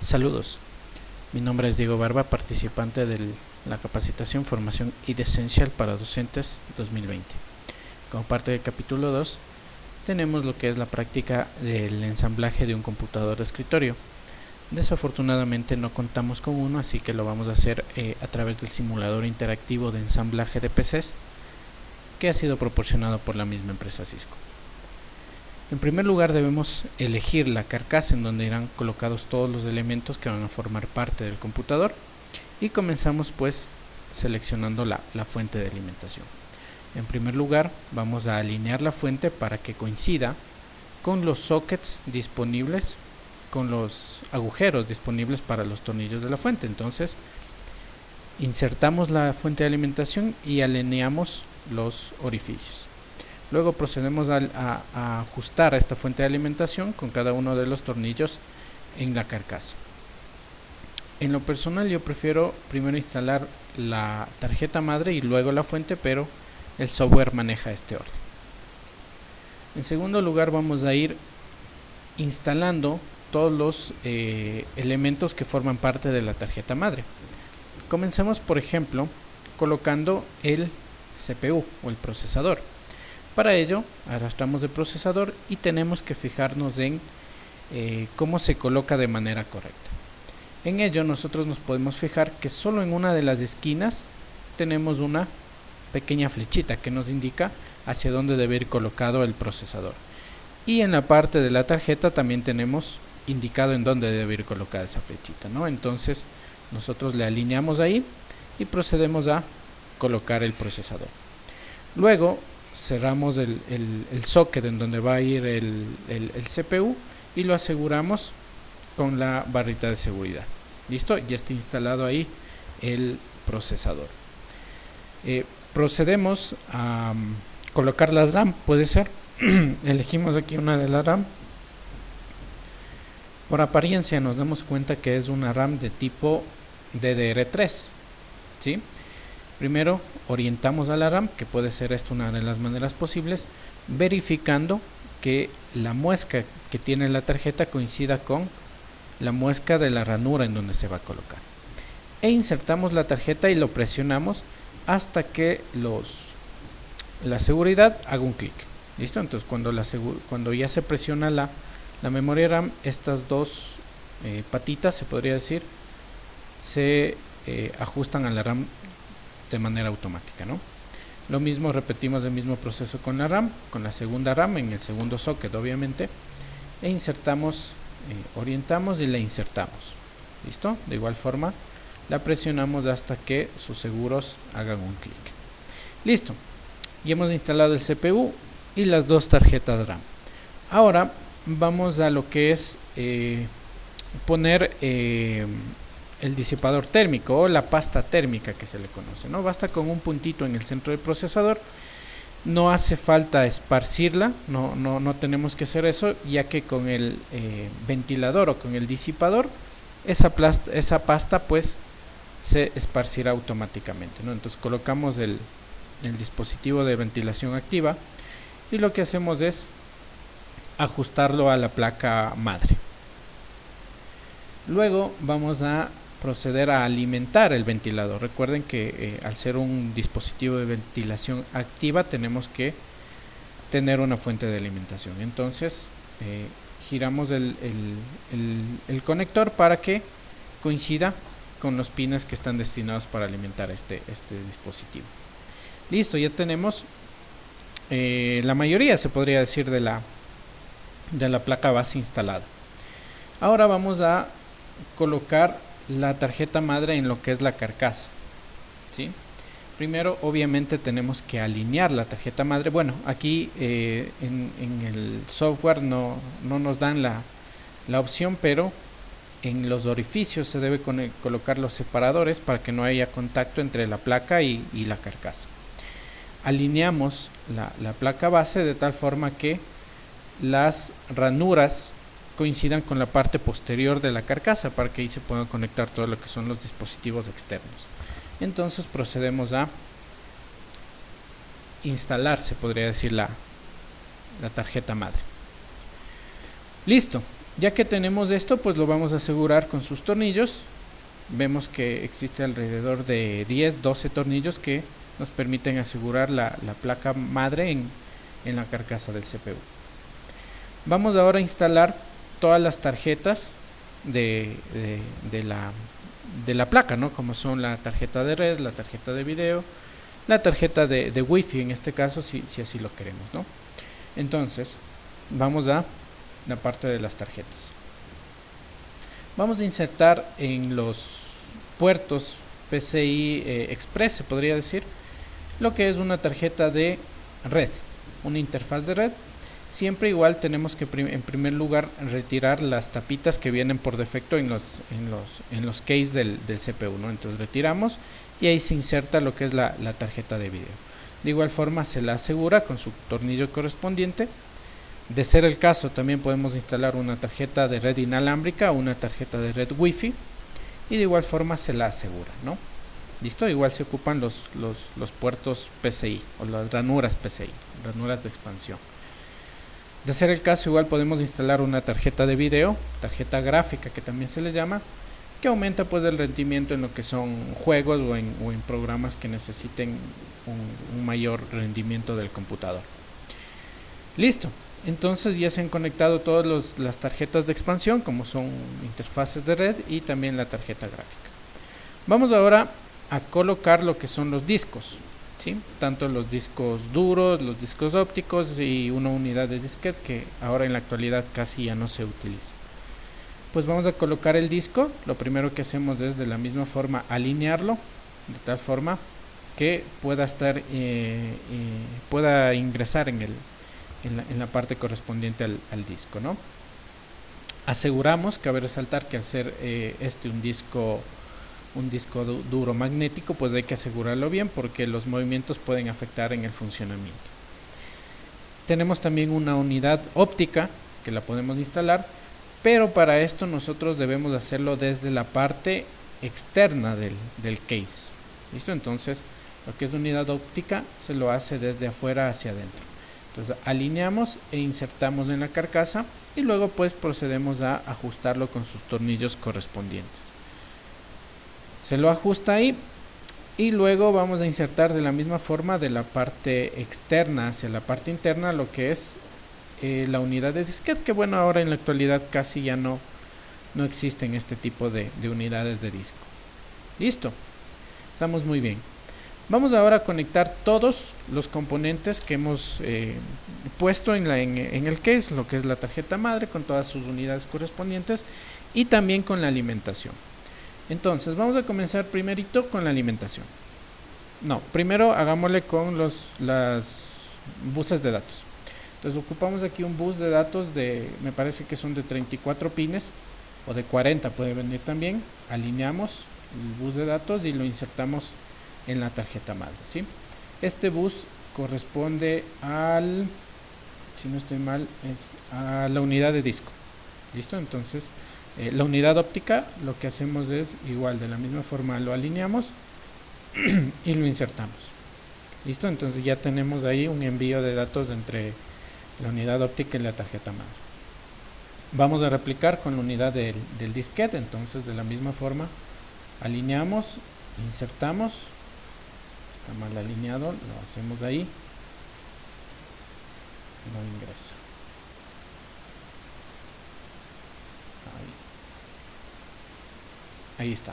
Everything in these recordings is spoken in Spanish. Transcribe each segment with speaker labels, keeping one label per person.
Speaker 1: Saludos, mi nombre es Diego Barba, participante de la capacitación, formación y Essential para docentes 2020. Como parte del capítulo 2, tenemos lo que es la práctica del ensamblaje de un computador de escritorio. Desafortunadamente no contamos con uno, así que lo vamos a hacer a través del simulador interactivo de ensamblaje de PCs que ha sido proporcionado por la misma empresa Cisco. En primer lugar debemos elegir la carcasa en donde irán colocados todos los elementos que van a formar parte del computador y comenzamos pues seleccionando la fuente de alimentación. En primer lugar vamos a alinear la fuente para que coincida con los sockets disponibles, con los agujeros disponibles para los tornillos de la fuente. Entonces insertamos la fuente de alimentación y alineamos los orificios. Luego procedemos a ajustar a esta fuente de alimentación con cada uno de los tornillos en la carcasa. En lo personal yo prefiero primero instalar la tarjeta madre y luego la fuente, pero el software maneja este orden. En segundo lugar vamos a ir instalando todos los elementos que forman parte de la tarjeta madre. Comencemos por ejemplo colocando el CPU o el procesador. Para ello arrastramos el procesador y tenemos que fijarnos en cómo se coloca de manera correcta. En ello nosotros nos podemos fijar que solo en una de las esquinas tenemos una pequeña flechita que nos indica hacia dónde debe ir colocado el procesador. Y en la parte de la tarjeta también tenemos indicado en dónde debe ir colocada esa flechita, ¿no? Entonces nosotros le alineamos ahí y procedemos a colocar el procesador. Luego cerramos el socket en donde va a ir el CPU y lo aseguramos con la barrita de seguridad. Listo, ya está instalado ahí el procesador. Procedemos a colocar las RAM, puede ser. Elegimos aquí una de las RAM. Por apariencia nos damos cuenta que es una RAM de tipo DDR3, ¿sí? Primero orientamos a la RAM, que puede ser esta una de las maneras posibles, verificando que la muesca que tiene la tarjeta coincida con la muesca de la ranura en donde se va a colocar. E insertamos la tarjeta y lo presionamos hasta que la seguridad haga un clic. ¿Listo? Entonces cuando ya se presiona la memoria RAM, estas dos patitas, se podría decir, se ajustan a la RAM de manera automática, ¿no? Lo mismo, repetimos el mismo proceso con la RAM, con la segunda RAM en el segundo socket obviamente, e insertamos, orientamos y la insertamos. ¿Listo? De igual forma la presionamos hasta que sus seguros hagan un clic. Listo, y hemos instalado el CPU y las dos tarjetas RAM. Ahora vamos a lo que es poner el disipador térmico o la pasta térmica que se le conoce, ¿no? Basta con un puntito en el centro del procesador, no hace falta esparcirla, no tenemos que hacer eso, ya que con el ventilador o con el disipador esa pasta pues se esparcirá automáticamente, ¿no? Entonces colocamos el dispositivo de ventilación activa y lo que hacemos es ajustarlo a la placa madre. Luego vamos a proceder a alimentar el ventilador. Recuerden que al ser un dispositivo de ventilación activa tenemos que tener una fuente de alimentación. Entonces giramos el conector para que coincida con los pines que están destinados para alimentar este dispositivo. Listo, ya tenemos la mayoría, se podría decir, de la placa base instalada. Ahora vamos a colocar la tarjeta madre en lo que es la carcasa, ¿sí? Primero obviamente tenemos que alinear la tarjeta madre. Bueno, aquí en el software no nos dan la opción, pero en los orificios se debe colocar los separadores para que no haya contacto entre la placa y la carcasa. Alineamos la placa base de tal forma que las ranuras coincidan con la parte posterior de la carcasa para que ahí se puedan conectar todo lo que son los dispositivos externos. Entonces procedemos a instalar, se podría decir, la tarjeta madre. Listo, Ya que tenemos esto, pues lo vamos a asegurar con sus tornillos. Vemos que existe alrededor de 10-12 tornillos que nos permiten asegurar la placa madre en la carcasa del CPU. Vamos ahora a instalar todas las tarjetas de la placa, ¿no? Como son la tarjeta de red, la tarjeta de video, la tarjeta de Wi-Fi en este caso, si así lo queremos, ¿no? Entonces, vamos a la parte de las tarjetas. Vamos a insertar en los puertos PCI Express, se podría decir, lo que es una tarjeta de red, una interfaz de red. Siempre igual tenemos que en primer lugar retirar las tapitas que vienen por defecto en los case del CPU, ¿no? Entonces retiramos y ahí se inserta lo que es la tarjeta de video. De igual forma se la asegura con su tornillo correspondiente. De ser el caso, también podemos instalar una tarjeta de red inalámbrica o una tarjeta de red Wi-Fi y de igual forma se la asegura, ¿no? Listo, igual se ocupan los puertos PCI o las ranuras PCI, ranuras de expansión. De ser el caso, igual podemos instalar una tarjeta de video, tarjeta gráfica que también se le llama, que aumenta pues el rendimiento en lo que son juegos o en programas que necesiten un mayor rendimiento del computador. Listo, entonces ya se han conectado todas las tarjetas de expansión, como son interfaces de red y también la tarjeta gráfica. Vamos ahora a colocar lo que son los discos, ¿sí? Tanto los discos duros, los discos ópticos y una unidad de disquete que ahora en la actualidad casi ya no se utiliza. Pues vamos a colocar el disco. Lo primero que hacemos es de la misma forma alinearlo de tal forma que pueda estar pueda ingresar en la parte correspondiente al disco, ¿no? Aseguramos, cabe resaltar que al ser un disco duro magnético, pues hay que asegurarlo bien porque los movimientos pueden afectar en el funcionamiento. Tenemos también una unidad óptica que la podemos instalar, pero para esto nosotros debemos hacerlo desde la parte externa del case. ¿Listo? Entonces lo que es unidad óptica se lo hace desde afuera hacia adentro. Entonces alineamos e insertamos en la carcasa y luego pues procedemos a ajustarlo con sus tornillos correspondientes. Se lo ajusta ahí y luego vamos a insertar de la misma forma de la parte externa hacia la parte interna lo que es la unidad de disquete, que bueno, ahora en la actualidad casi ya no existen este tipo de unidades de disco. Listo, estamos muy bien. Vamos ahora a conectar todos los componentes que hemos puesto en el case, lo que es la tarjeta madre con todas sus unidades correspondientes y también con la alimentación. Entonces vamos a comenzar primerito con la alimentación. No, primero hagámosle con las buses de datos. Entonces ocupamos aquí un bus de datos me parece que son de 34 pines o de 40 puede venir también. Alineamos el bus de datos y lo insertamos en la tarjeta madre, ¿sí? Este bus corresponde si no estoy mal, es a la unidad de disco. ¿Listo? Entonces la unidad óptica lo que hacemos es igual, de la misma forma lo alineamos y lo insertamos. ¿Listo? Entonces ya tenemos ahí un envío de datos entre la unidad óptica y la tarjeta madre. Vamos a replicar con la unidad del disquete. Entonces de la misma forma alineamos, insertamos. Está mal alineado, lo hacemos ahí, no ingresa. Ahí está.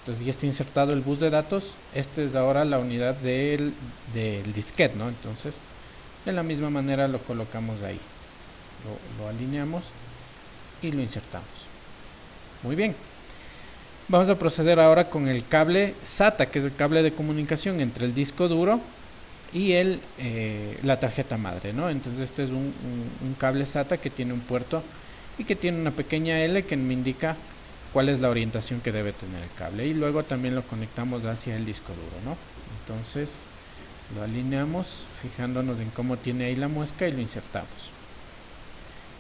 Speaker 1: Entonces ya está insertado el bus de datos. Esta es ahora la unidad del disquete, ¿no? Entonces de la misma manera lo colocamos ahí, lo alineamos y lo insertamos. Muy bien. Vamos a proceder ahora con el cable SATA, que es el cable de comunicación entre el disco duro y la tarjeta madre, ¿no? Entonces este es un cable SATA que tiene un puerto y que tiene una pequeña L que me indica cuál es la orientación que debe tener el cable, y luego también lo conectamos hacia el disco duro, ¿no? Entonces lo alineamos fijándonos en cómo tiene ahí la muesca y lo insertamos.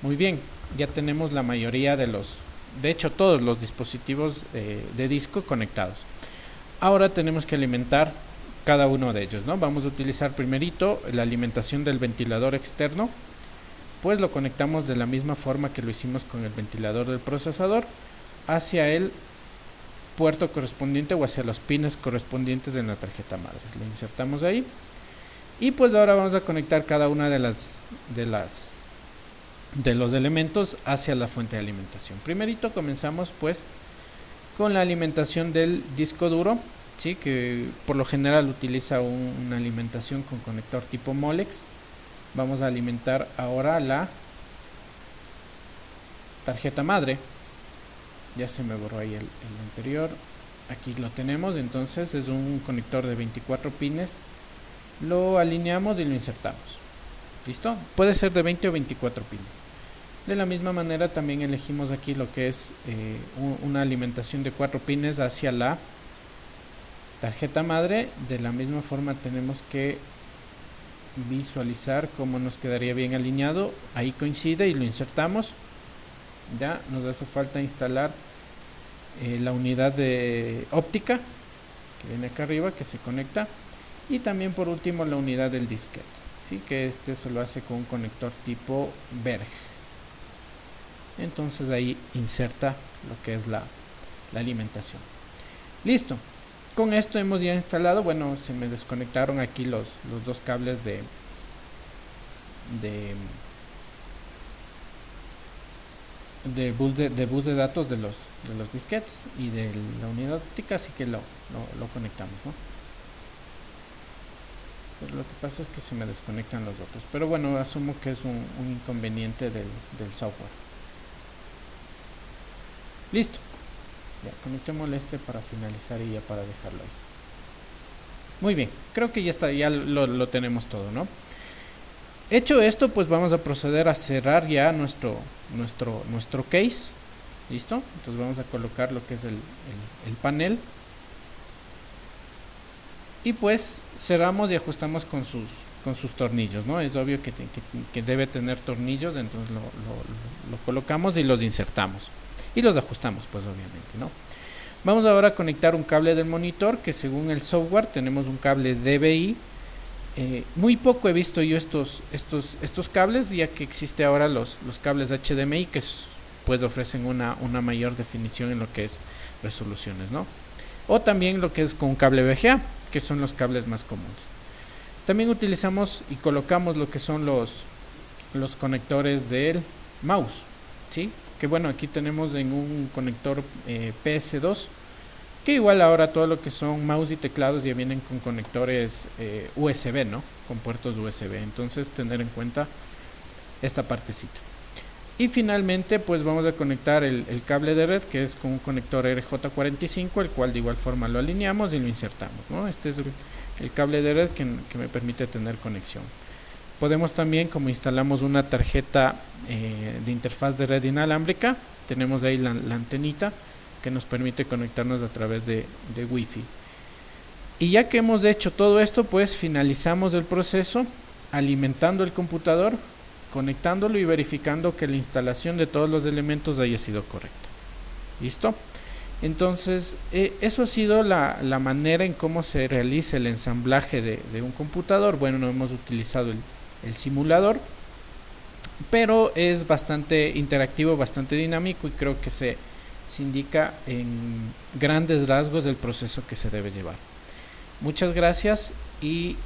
Speaker 1: Muy bien, ya tenemos la mayoría de hecho todos los dispositivos de disco conectados. Ahora tenemos que alimentar cada uno de ellos, ¿no? Vamos a utilizar primerito la alimentación del ventilador externo pues lo conectamos de la misma forma que lo hicimos con el ventilador del procesador hacia el puerto correspondiente o hacia los pines correspondientes en la tarjeta madre. Lo insertamos ahí y pues ahora vamos a conectar cada una de los elementos hacia la fuente de alimentación. Primerito comenzamos pues con la alimentación del disco duro, ¿sí? Que por lo general utiliza una alimentación con conector tipo Molex. Vamos a alimentar ahora la tarjeta madre. Ya se me borró ahí el anterior. Aquí lo tenemos, entonces es un conector de 24 pines. Lo alineamos y lo insertamos. ¿Listo? Puede ser de 20 o 24 pines. De la misma manera también elegimos aquí lo que es una alimentación de 4 pines hacia la tarjeta madre. De la misma forma tenemos que visualizar cómo nos quedaría bien alineado. Ahí coincide y lo insertamos. Ya nos hace falta instalar la unidad de óptica que viene acá arriba, que se conecta, y también por último la unidad del disquete, ¿sí? Que se lo hace con un conector tipo Berg. Entonces ahí inserta lo que es la alimentación. Listo, con esto hemos ya instalado. Bueno, se me desconectaron aquí los dos cables de bus de datos de los disquetes y de la unidad óptica, así que lo conectamos, ¿no? Pero lo que pasa es que se me desconectan los otros, pero bueno, asumo que es un inconveniente del software. Listo, ya conectémosle para finalizar y ya para dejarlo ahí. Muy bien, creo que ya está, ya lo tenemos todo, ¿no? Hecho esto, pues vamos a proceder a cerrar ya nuestro case. ¿Listo? Entonces vamos a colocar lo que es el panel. Y pues cerramos y ajustamos con sus tornillos, ¿no? Es obvio que debe tener tornillos, entonces lo colocamos y los insertamos. Y los ajustamos, pues obviamente, ¿no? Vamos ahora a conectar un cable del monitor, que según el software tenemos un cable DVI. Muy poco he visto yo estos cables, ya que existe ahora los cables HDMI que pues ofrecen una mayor definición en lo que es resoluciones, ¿no? O también lo que es con cable VGA, que son los cables más comunes. También utilizamos y colocamos lo que son los conectores del mouse, ¿sí? Que bueno, aquí tenemos en un conector PS2, que igual ahora todo lo que son mouse y teclados ya vienen con conectores USB, ¿no? Con puertos USB. Entonces tener en cuenta esta partecita. Y finalmente pues vamos a conectar el cable de red, que es con un conector RJ45, el cual de igual forma lo alineamos y lo insertamos, ¿no? Este es el cable de red que me permite tener conexión. Podemos también, como instalamos una tarjeta de interfaz de red inalámbrica, tenemos ahí la antenita que nos permite conectarnos a través de Wi-Fi. Y ya que hemos hecho todo esto, pues finalizamos el proceso alimentando el computador, conectándolo y verificando que la instalación de todos los elementos haya sido correcta. ¿Listo? Entonces, eso ha sido la manera en cómo se realiza el ensamblaje de un computador. Bueno, no hemos utilizado el simulador, pero es bastante interactivo, bastante dinámico, y creo que se indica en grandes rasgos el proceso que se debe llevar. Muchas gracias y